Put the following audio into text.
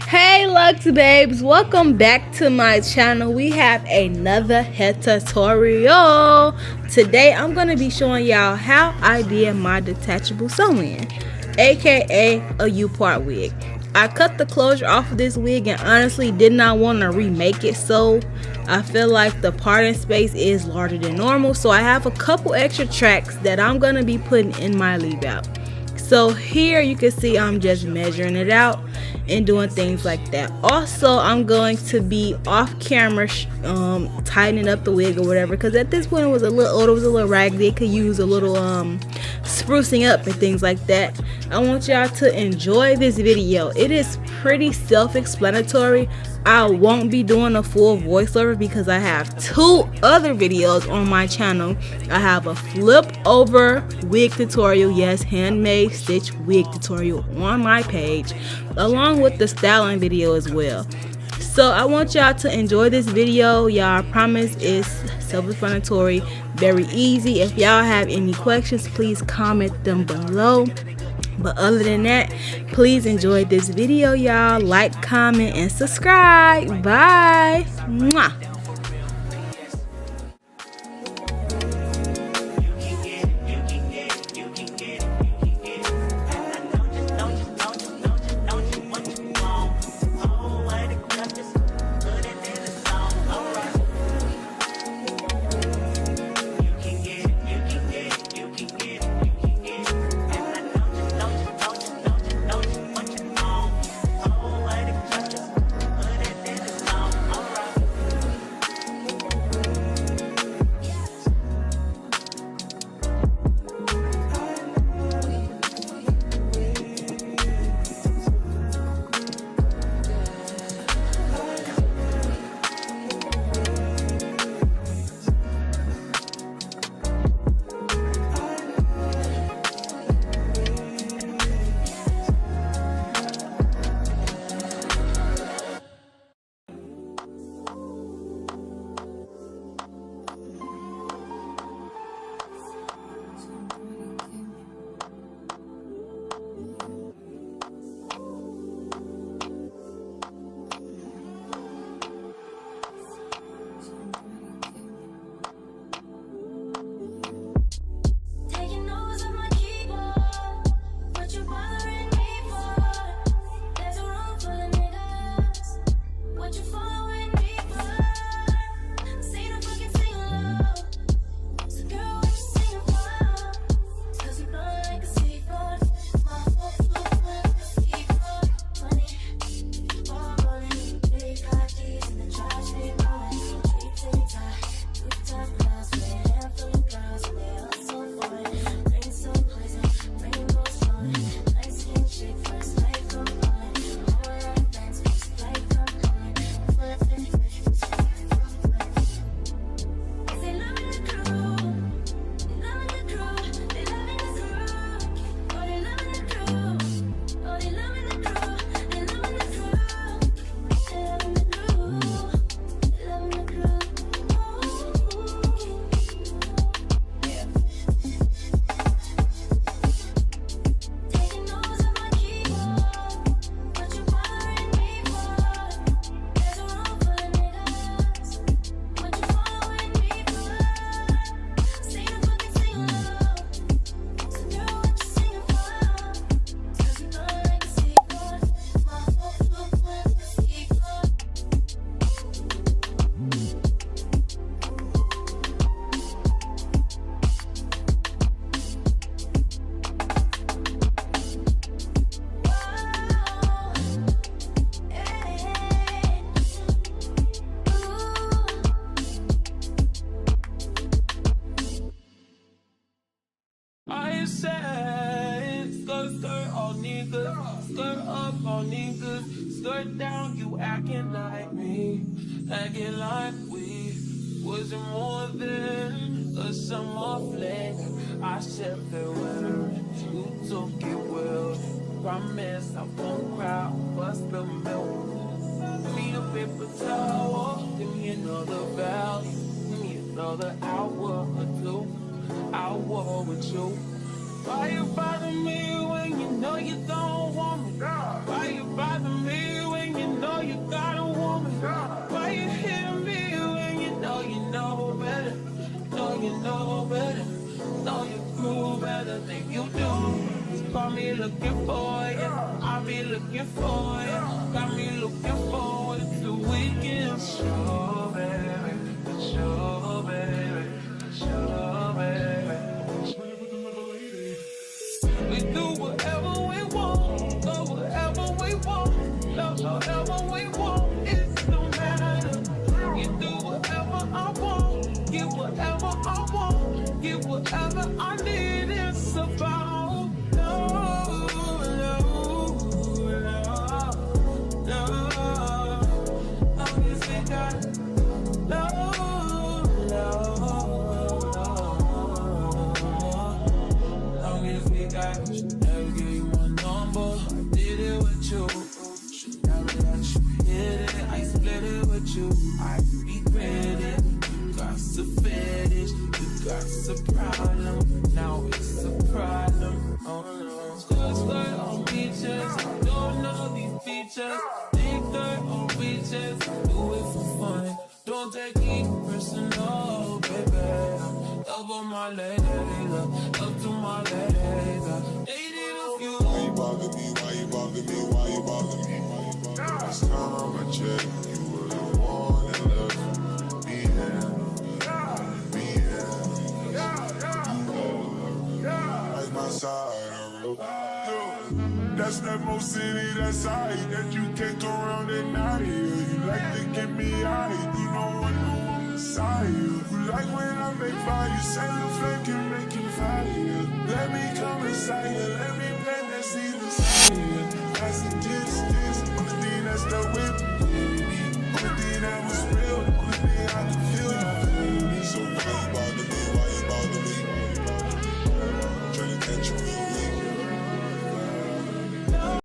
Hey Lux babes, welcome back to my channel. We have another hair tutorial. Today I'm going to be showing y'all how I did my detachable sew-in, aka a Upart wig. I cut the closure off of this wig and honestly did not want to remake it, so I feel like the parting space is larger than normal, so I have a couple extra tracks that I'm going to be putting in my leave out. So here you can see I'm just measuring it out and doing things like that. Also, I'm going to be off camera tightening up the wig or whatever, because at this point it was a little old, it was a little raggedy. It could use a little sprucing up and things like that. I want y'all to enjoy this video. It is pretty self-explanatory. I won't be doing a full voiceover because I have two other videos on my channel. I have a flip over wig tutorial, yes, handmade stitch wig tutorial on my page, along with the styling video as well. So I want y'all to enjoy this video. Y'all, I promise it's self-explanatory, very easy. If y'all have any questions, please comment them below. But other than that, please enjoy this video, y'all. Like, comment, and subscribe. Bye. Mwah. Skirt up on niggas, skirt down, you acting like me, acting like we wasn't more than a summer fling. I said farewell, you took it well. Promise I won't cry, bust the milk. Give me a paper towel, give me another value, give me another hour or two. I'll war with you. Why you bother me when you know you don't want me? Why you bother me when you know you got a woman? Why you hit me when you know better? Know you know better. Know you prove better than you do. Call me looking for you. I'll be looking for you. Got me looking forward to weekend. Show, baby. Show, baby. Show, baby. We do whatever we want, go wherever we want, love however we want, it don't matter. You do whatever I want, get whatever I want, get whatever I need, it's about love, love, love, love. Long as we got love, love, love. Long as we got you, never give you my number. I did it with you. Should never let you hit it. I split it with you. I regret it. You got some fetish. You got some problem. Now it's a problem. Oh no. Skirt on beaches. Don't know these features. Think dirt on beaches. Do it for fun. Don't take it personal, baby. Love on my lady, love to my lady. Dated a few. Why you bother me? Why you bother me? Why you bother me? Why you bother me? Last time I checked, you were the one that loved me and like my side of the That's that most city, that side that you can't go around at night. You like to get me high, you know I know I'm Messiah. You like when I make fire, say the flame can make you fire. Let me